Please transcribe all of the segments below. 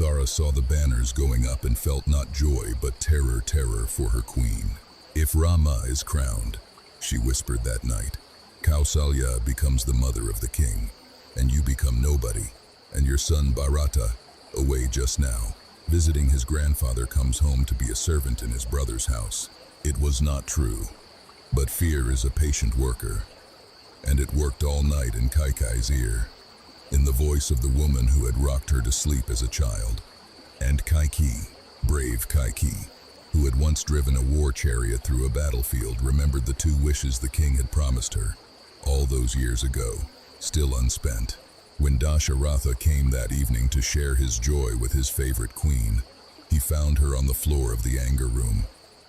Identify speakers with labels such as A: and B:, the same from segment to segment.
A: Thara saw the banners going up and felt not joy but terror for her queen. If Rama is crowned, she whispered that night, Kausalya becomes the mother of the king, and you become nobody, and your son Bharata, away just now, visiting his grandfather, comes home to be a servant in his brother's house. It was not true, but fear is a patient worker, and it worked all night in Kaikai's ear, in the voice of the woman who had rocked her to sleep as a child. And Kaiki, brave Kaiki, who had once driven a war chariot through a battlefield, remembered the 2 wishes the king had promised her, all those years ago, still unspent. When Dasharatha came that evening to share his joy with his favorite queen, he found her on the floor of the anger room,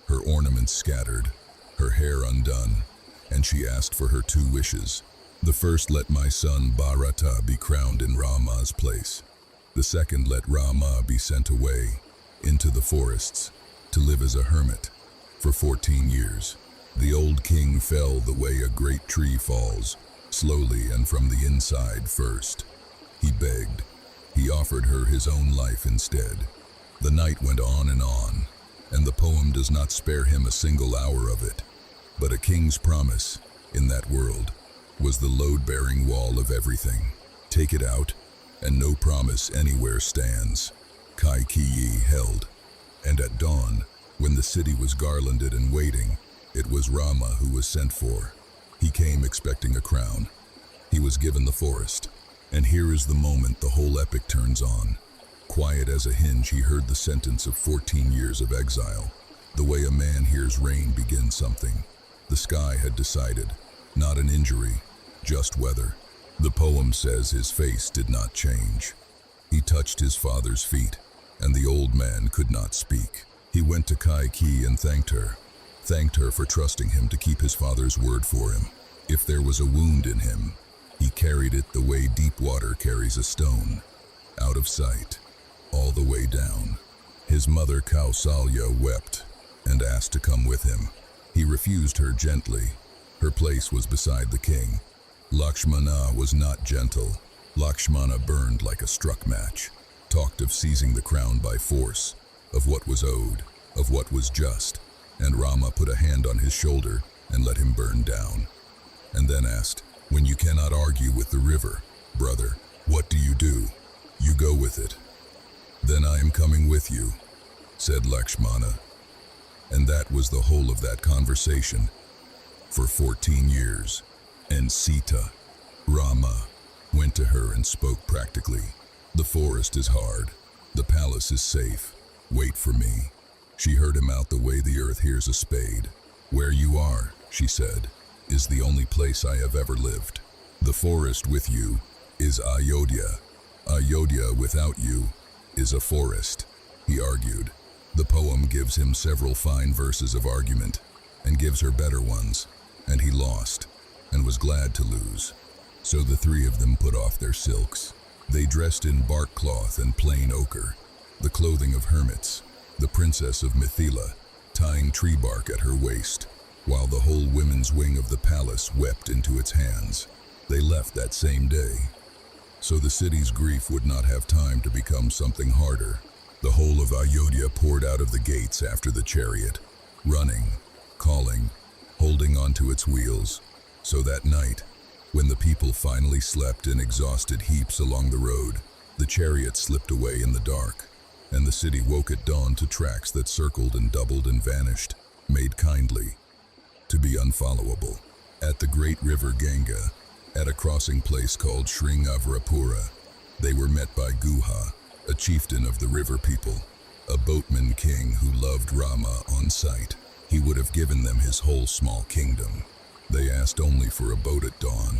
A: her ornaments scattered, her hair undone, and she asked for her 2 wishes. The first, let my son Bharata be crowned in Rama's place. The second, let Rama be sent away into the forests to live as a hermit for 14 years. The old king fell the way a great tree falls, slowly and from the inside first. He begged. He offered her his own life instead. The night went on, and the poem does not spare him a single hour of it. But a king's promise, in that world, was the load-bearing wall of everything. Take it out, and no promise anywhere stands. Kaikii held. And at dawn, when the city was garlanded and waiting, it was Rama who was sent for. He came expecting a crown. He was given the forest. And here is the moment the whole epic turns on. Quiet as a hinge, he heard the sentence of 14 years of exile. The way a man hears rain begin something. The sky had decided, not an injury, just weather. The poem says his face did not change. He touched his father's feet, and the old man could not speak. He went to Kaiki and thanked her for trusting him to keep his father's word for him. If there was a wound in him, he carried it the way deep water carries a stone, out of sight, all the way down. His mother Kausalya wept and asked to come with him. He refused her gently. Her place was beside the king. Lakshmana was not gentle. Lakshmana burned like a struck match, talked of seizing the crown by force, of what was owed, of what was just, and Rama put a hand on his shoulder and let him burn down, and then asked, when you cannot argue with the river, brother, what do? You go with it. Then I am coming with you, said Lakshmana. And that was the whole of that conversation, for 14 years. And Sita, Rama, went to her and spoke practically. The forest is hard. The palace is safe. Wait for me. She heard him out the way the earth hears a spade. Where you are, she said, is the only place I have ever lived. The forest with you is Ayodhya. Ayodhya without you is a forest, he argued. The poem gives him several fine verses of argument, and gives her better ones, and he lost, and was glad to lose. So the 3 of them put off their silks. They dressed in bark cloth and plain ochre, the clothing of hermits, the princess of Mithila, tying tree bark at her waist, while the whole women's wing of the palace wept into its hands. They left that same day, so the city's grief would not have time to become something harder. The whole of Ayodhya poured out of the gates after the chariot, running, calling, holding onto its wheels. So that night, when the people finally slept in exhausted heaps along the road, the chariot slipped away in the dark, and the city woke at dawn to tracks that circled and doubled and vanished, made kindly, to be unfollowable. At the great river Ganga, at a crossing place called Sringavarapura, they were met by Guha, a chieftain of the river people, a boatman king who loved Rama on sight. He would have given them his whole small kingdom. They asked only for a boat at dawn.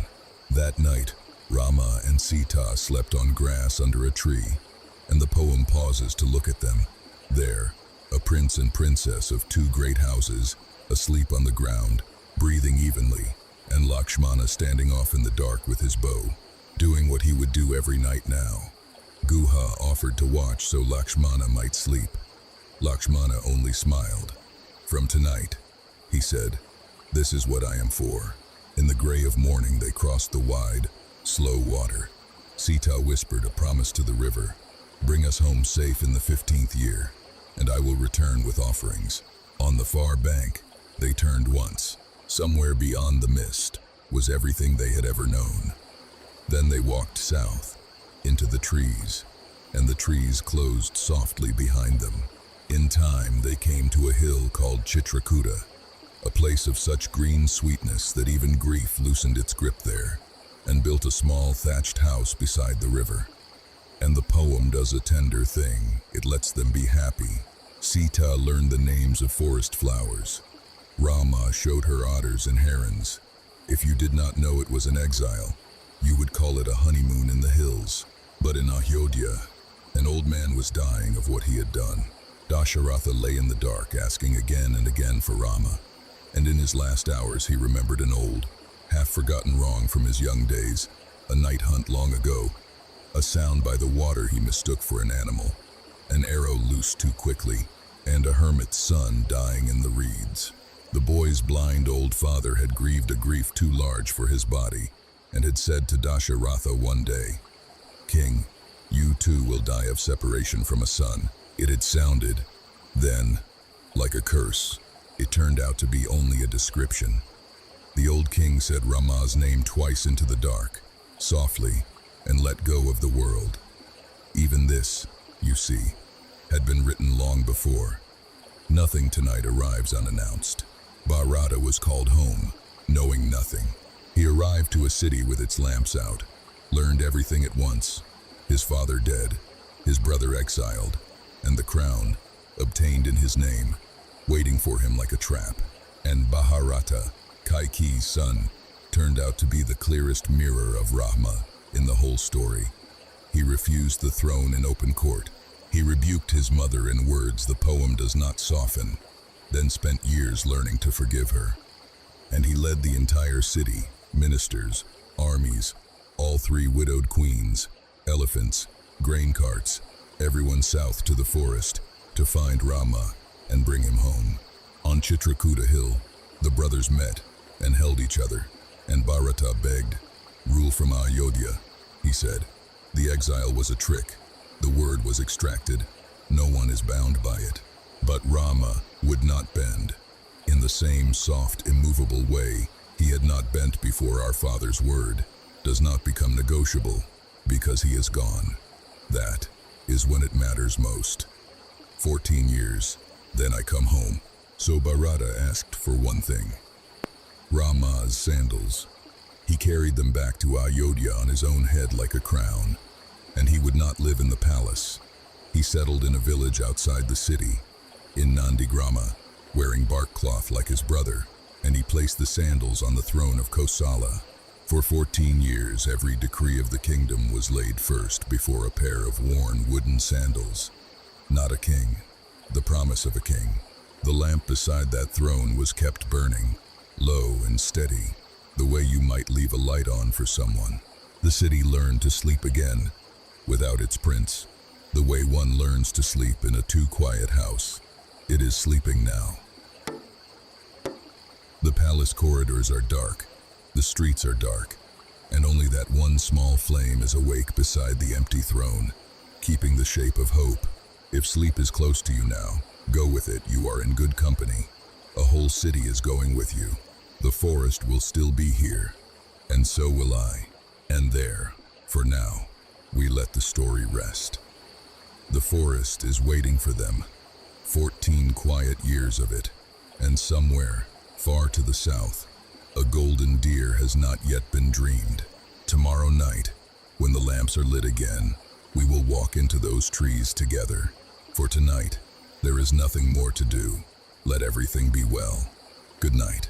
A: That night, Rama and Sita slept on grass under a tree, and the poem pauses to look at them. There, a prince and princess of 2 great houses, asleep on the ground, breathing evenly, and Lakshmana standing off in the dark with his bow, doing what he would do every night now. Guha offered to watch so Lakshmana might sleep. Lakshmana only smiled. From tonight, he said, this is what I am for. In the gray of morning they crossed the wide, slow water. Sita whispered a promise to the river. Bring us home safe in the 15th year, and I will return with offerings. On the far bank, they turned once. Somewhere beyond the mist was everything they had ever known. Then they walked south, into the trees, and the trees closed softly behind them. In time, they came to a hill called Chitrakuta, a place of such green sweetness that even grief loosened its grip there, and built a small thatched house beside the river. And the poem does a tender thing. It lets them be happy. Sita learned the names of forest flowers. Rama showed her otters and herons. If you did not know it was an exile, you would call it a honeymoon in the hills. But in Ayodhya, an old man was dying of what he had done. Dasharatha lay in the dark, asking again and again for Rama. And in his last hours he remembered an old, half-forgotten wrong from his young days, a night hunt long ago, a sound by the water he mistook for an animal, an arrow loosed too quickly, and a hermit's son dying in the reeds. The boy's blind old father had grieved a grief too large for his body, and had said to Dasharatha one day, "King, you too will die of separation from a son." It had sounded, then, like a curse. It turned out to be only a description. The old king said Rama's name twice into the dark, softly, and let go of the world. Even this, you see, had been written long before. Nothing tonight arrives unannounced. Bharata was called home, knowing nothing. He arrived to a city with its lamps out, learned everything at once. His father dead, his brother exiled, and the crown, obtained in his name, waiting for him like a trap. And Bharata, Kaikeyi's son, turned out to be the clearest mirror of Rama in the whole story. He refused the throne in open court. He rebuked his mother in words the poem does not soften, then spent years learning to forgive her. And he led the entire city, ministers, armies, all 3 widowed queens, elephants, grain carts, everyone south to the forest, to find Rama and bring him home. On Chitrakuta hill, the brothers met and held each other, and Bharata begged, "Rule from Ayodhya," he said. The exile was a trick. The word was extracted. No one is bound by it. But Rama would not bend. In the same soft, immovable way he had not bent before our father's word, does not become negotiable because he is gone. That is when it matters most. 14 years, then I come home. So Bharata asked for one thing. Rama's sandals. He carried them back to Ayodhya on his own head like a crown. And he would not live in the palace. He settled in a village outside the city, in Nandigrama, wearing bark cloth like his brother, and he placed the sandals on the throne of Kosala. For 14 years, every decree of the kingdom was laid first before a pair of worn wooden sandals. Not a king, the promise of a king. The lamp beside that throne was kept burning, low and steady, the way you might leave a light on for someone. The city learned to sleep again, without its prince, the way one learns to sleep in a too quiet house. It is sleeping now. The palace corridors are dark, the streets are dark, and only that one small flame is awake beside the empty throne, keeping the shape of hope. If sleep is close to you now, go with it, you are in good company. A whole city is going with you. The forest will still be here, and so will I. And there, for now, we let the story rest. The forest is waiting for them, 14 quiet years of it, and somewhere, far to the south, a golden deer has not yet been dreamed. Tomorrow night, when the lamps are lit again, we will walk into those trees together. For tonight, there is nothing more to do. Let everything be well. Good night.